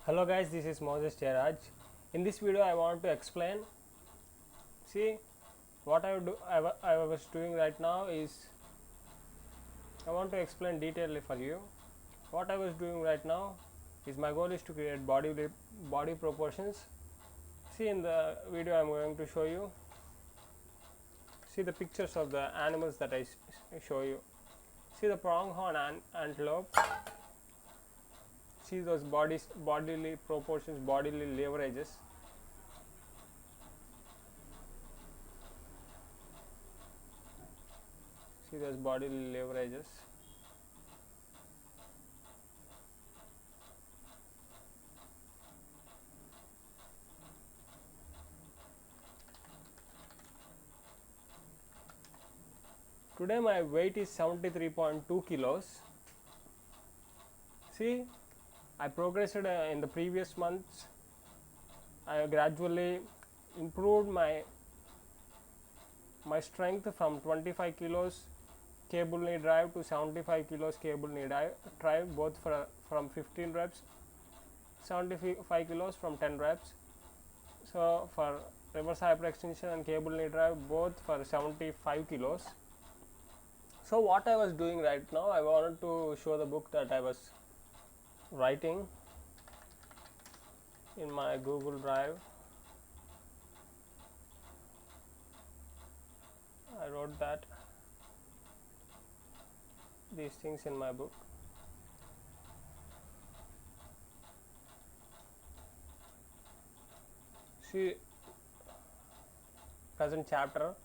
Hello guys, this is Moses JayaRaj. In this video I want to explain, see what I was doing right now is, I want to explain detailedly for you. What I was doing right now is, my goal is to create body proportions. See, in the video I am going to show you, see the pictures of the animals that I show you. See the pronghorn antelope. See those bodily proportions, bodily leverages. See those bodily leverages. Today my weight is 73.2 kilos. See, I progressed in the previous months. I gradually improved my strength from 25 kilos cable knee drive to 75 kilos cable knee drive, both from 15 reps, 75 kilos from 10 reps. So for reverse hyperextension and cable knee drive, both for 75 kilos. So what I was doing right now, I wanted to show the book that I was writing in my Google Drive. I wrote that these things in my book. See, present chapter.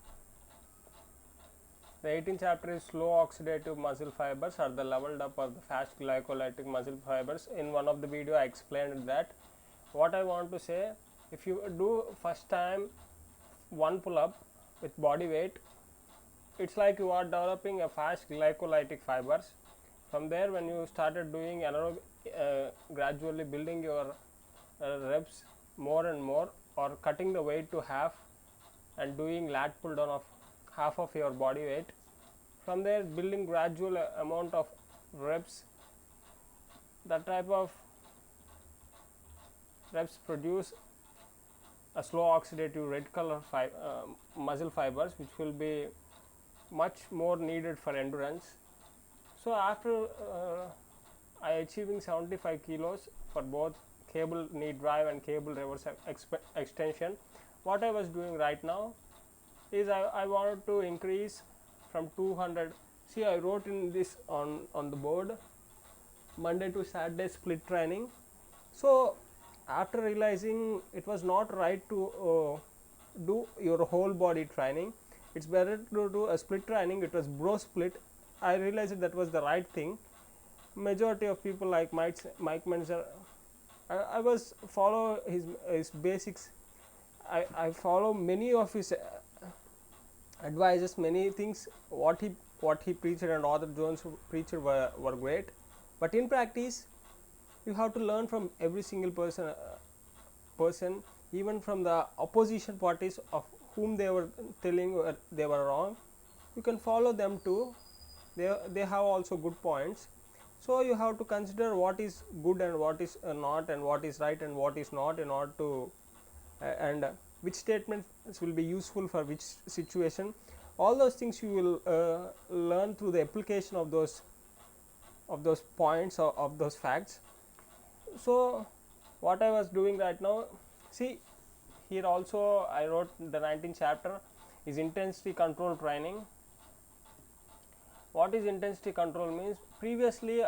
The 18th chapter is slow oxidative muscle fibers are the leveled up or the fast glycolytic muscle fibers. In one of the video I explained that. What I want to say, if you do first time one pull up with body weight, it's like you are developing a fast glycolytic fibers. From there, when you started doing gradually building your reps more and more, or cutting the weight to half and doing lat pull down of half of your body weight, from there building gradual amount of reps, that type of reps produce a slow oxidative red color muscle fibers, which will be much more needed for endurance. So after I achieving 75 kilos for both cable knee drive and cable reverse extension, what I was doing right now is, I wanted to increase from 200. See, I wrote in this on the board, Monday to Saturday split training. So after realizing it was not right to do your whole body training, it's better to do a split training. It was bro split. I realized that was the right thing. Majority of people like Mike Menzer, I was follow his basics. I follow many of his advices, many things what he preached and other Jones preached were great, but in practice you have to learn from every single person, even from the opposition parties of whom they were telling they were wrong. You can follow them too. They have also good points. So you have to consider what is good and what is not, and what is right and what is not, in order to and which statements will be useful for which situation. All those things you will learn through the application of those points or of those facts. So what I was doing right now, see here also I wrote the 19th chapter is intensity control training. What is intensity control means? Previously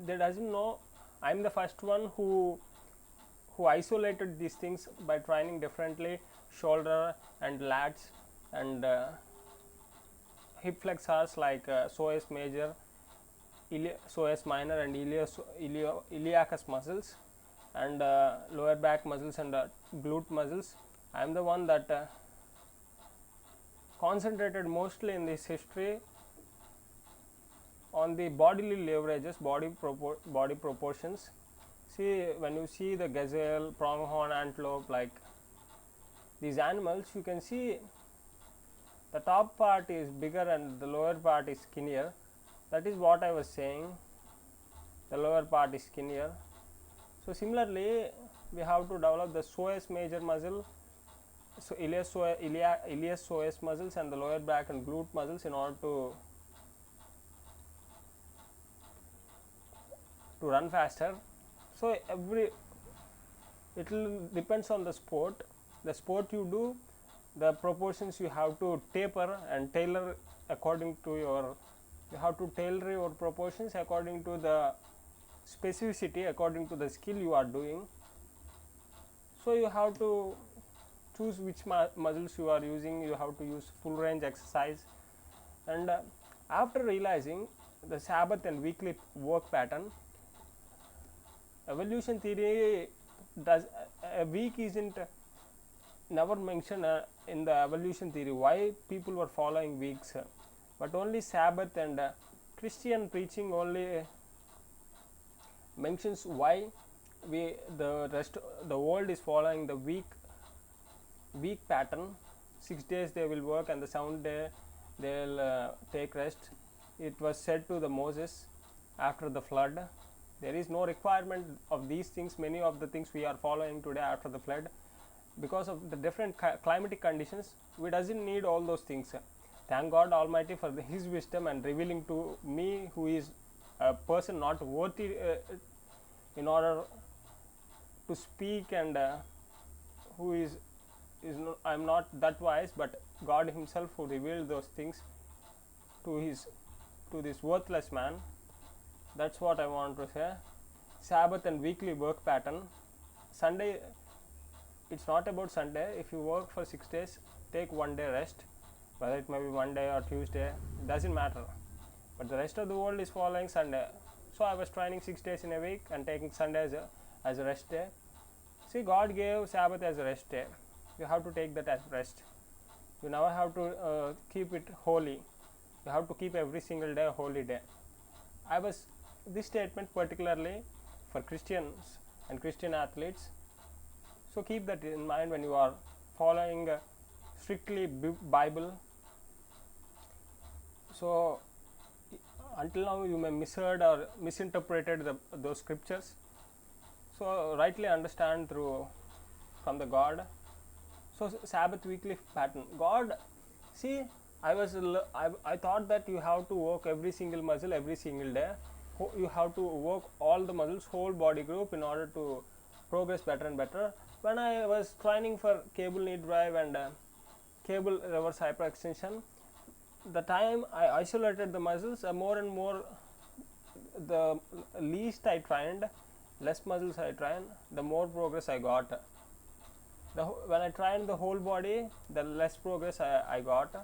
they doesn't know. I am the first one who isolated these things by training differently, shoulder and lats and hip flexors like psoas major, psoas minor and iliacus muscles, and lower back muscles and glute muscles. I am the one that concentrated mostly in this history on the bodily leverages, body proportions. See, when you see the gazelle, pronghorn antelope, like these animals, you can see the top part is bigger and the lower part is skinnier. That is what I was saying, the lower part is skinnier. So similarly, we have to develop the psoas major muscle, so ilias psoas muscles and the lower back and glute muscles in order to run faster. So it will depends on the sport you do, the proportions you have to taper and tailor according to your, you have to tailor your proportions according to the specificity, according to the skill you are doing. So you have to choose which muscles you are using. You have to use full range exercise. And after realizing the Sabbath and weekly work pattern, evolution theory does, a week isn't never mentioned in the evolution theory why people were following weeks, but only Sabbath and Christian preaching only mentions why the world is following the week pattern. 6 days they will work and the 7th day they will take rest. It was said to the Moses after the flood. There is no requirement of these things, many of the things we are following today after the flood. Because of the different climatic conditions, we doesn't need all those things. Thank God Almighty for His wisdom and revealing to me, who is a person not worthy in order to speak, and who is no, I am not that wise, but God Himself who revealed those things to this worthless man. That's what I want to say. Sabbath and weekly work pattern. Sunday, it's not about Sunday. If you work for 6 days, take 1 day rest, whether it may be Monday or Tuesday, it doesn't matter. But the rest of the world is following Sunday. So I was training 6 days in a week and taking Sunday as a rest day. See, God gave Sabbath as a rest day. You have to take that as rest. You never have to keep it holy. You have to keep every single day a holy day. This statement particularly for Christians and Christian athletes. So keep that in mind when you are following strictly Bible. So until now you may misheard or misinterpreted those scriptures. So rightly understand from the God. So Sabbath weekly pattern. God, see, I thought that you have to work every single muscle every single day. You have to work all the muscles, whole body group, in order to progress better and better. When I was training for cable knee drive and cable reverse hyperextension, the time I isolated the muscles, more and more, the least I trained, less muscles I trained, the more progress I got. When I trained the whole body, the less progress I got.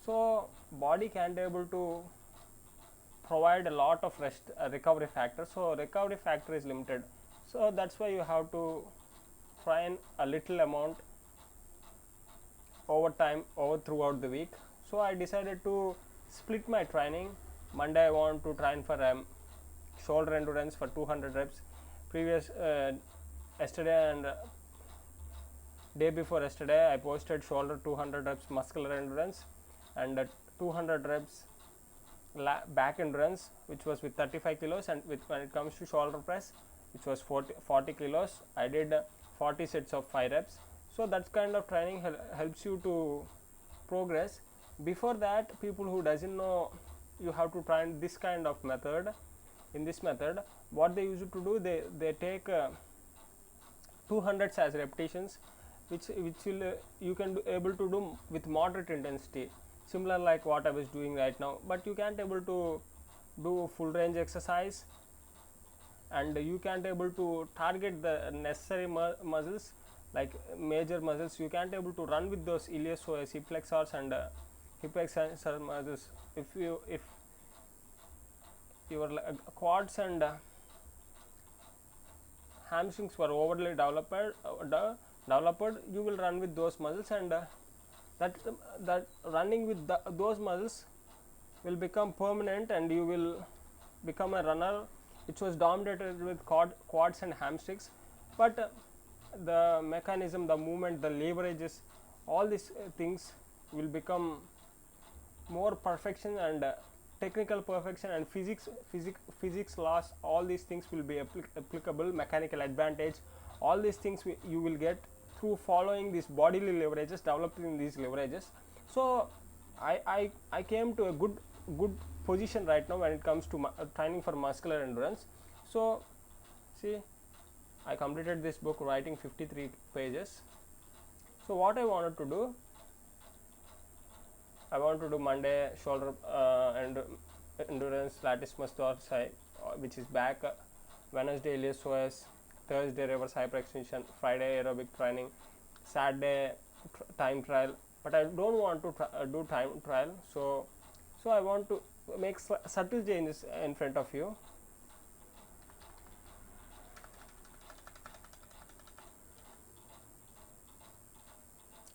So body can't able to provide a lot of rest, recovery factor. So recovery factor is limited. So that's why you have to train a little amount over time, throughout the week. So I decided to split my training. Monday I want to train for shoulder endurance for 200 reps. Yesterday and day before yesterday I posted shoulder 200 reps muscular endurance and 200 reps back endurance, which was with 35 kilos, and when it comes to shoulder press, which was 40 kilos, I did 40 sets of 5 reps. So that kind of training helps you to progress. Before that, people who doesn't know, you have to train this kind of method. In this method, what they used to do, they take 200 as repetitions, which will you can able to do with moderate intensity, similar like what I was doing right now. But you can't able to do full range exercise, and you can't able to target the necessary muscles, like major muscles. You can't able to run with those iliopsoas, hip flexors and hip extensor muscles. If your quads and hamstrings were overly developed, you will run with those muscles, and that running with those muscles will become permanent, and you will become a runner which was dominated with quads and hamstrings. But the mechanism, the movement, the leverages, all these things will become more perfection, and technical perfection and physics laws, all these things will be applicable. Mechanical advantage, all these things you will get through following these bodily leverages, developing these leverages. So I came to a good position right now when it comes to training for muscular endurance. So see, I completed this book writing 53 pages. So what I wanted to do, I want to do Monday shoulder and endurance latissimus dorsi, which is back, Wednesday iliopsoas, Thursday reverse hyperextension, Friday aerobic training, Saturday time trial. But I don't want to do time trial, so I want to make subtle changes in front of you.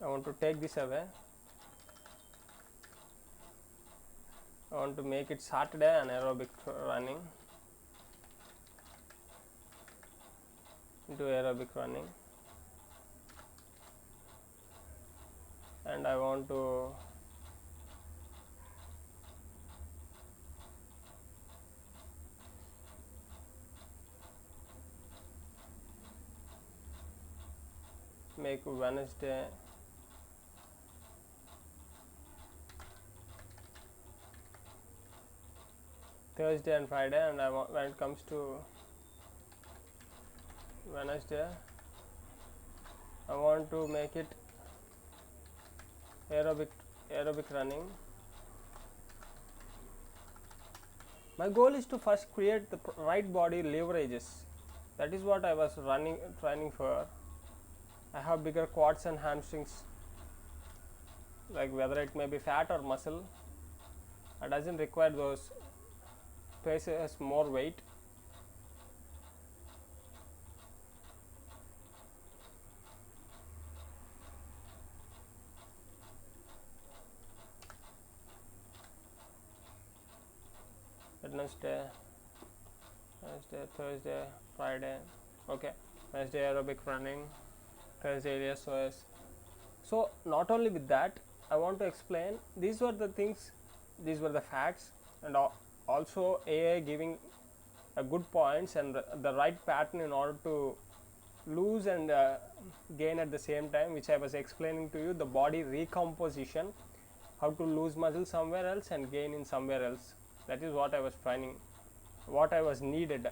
I want to take this away. I want to make it Saturday and aerobic running into aerobic running, and I want to make Wednesday Thursday and Friday, and when it comes to Wednesday, I want to make it aerobic running. My goal is to first create the right body leverages. That is what I was training for. I have bigger quads and hamstrings, like whether it may be fat or muscle. It doesn't require those places more weight. Wednesday, Thursday, Friday. Okay, Wednesday aerobic running, Thursday iliopsoas. So not only with that, I want to explain these were the things, these were the facts, and also AI giving a good points and the right pattern in order to lose and gain at the same time, which I was explaining to you, the body recomposition, how to lose muscle somewhere else and gain in somewhere else. That is what I was training, what I was needed.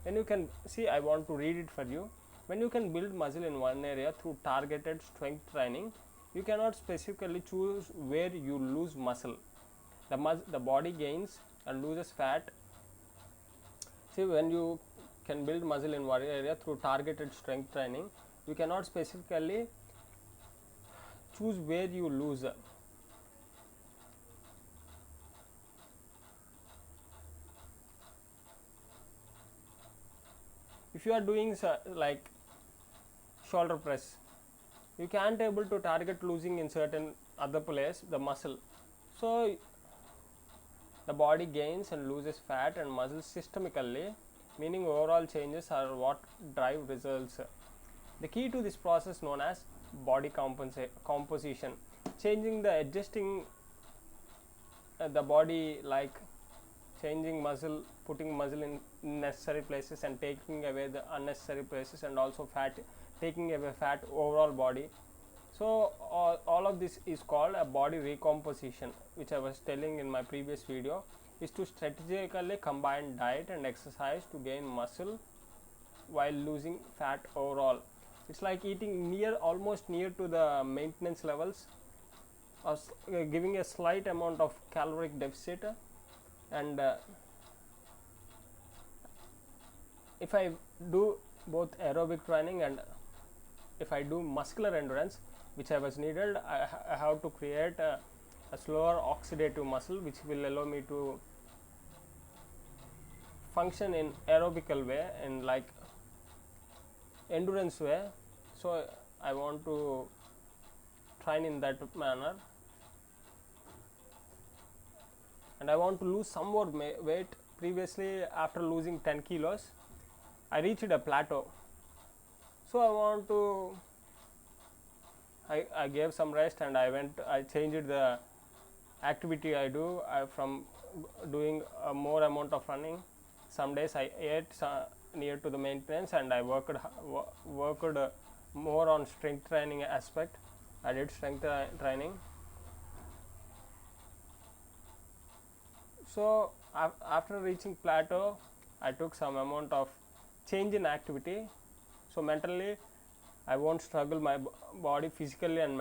When you can see, I want to read it for you. When you can build muscle in one area through targeted strength training, you cannot specifically choose where you lose muscle. The body gains and loses fat. See, when you can build muscle in one area through targeted strength training, you cannot specifically choose where you lose. If you are doing like shoulder press, you can't able to target losing in certain other place the muscle. So the body gains and loses fat and muscle systemically, meaning overall changes are what drive results. The key to this process known as body composition, changing the adjusting the body, like changing muscle, putting muscle in necessary places and taking away the unnecessary places, and also fat, taking away fat, overall body. So all of this is called a body recomposition, which I was telling in my previous video, is to strategically combine diet and exercise to gain muscle while losing fat overall. It's like eating almost near to the maintenance levels, or giving a slight amount of caloric deficit, and if I do both aerobic training and if I do muscular endurance, which I was needed, I have to create a slower oxidative muscle, which will allow me to function in aerobical way, in like endurance way. So I want to train in that manner, and I want to lose some more weight. Previously, after losing 10 kilos, I reached a plateau. So I want to, I gave some rest, and I changed the activity I do from doing more amount of running. Some days I ate near to the maintenance, and I worked more on strength training aspect. I did strength training. So after reaching plateau, I took some amount of change in activity. So mentally, I won't struggle my body physically and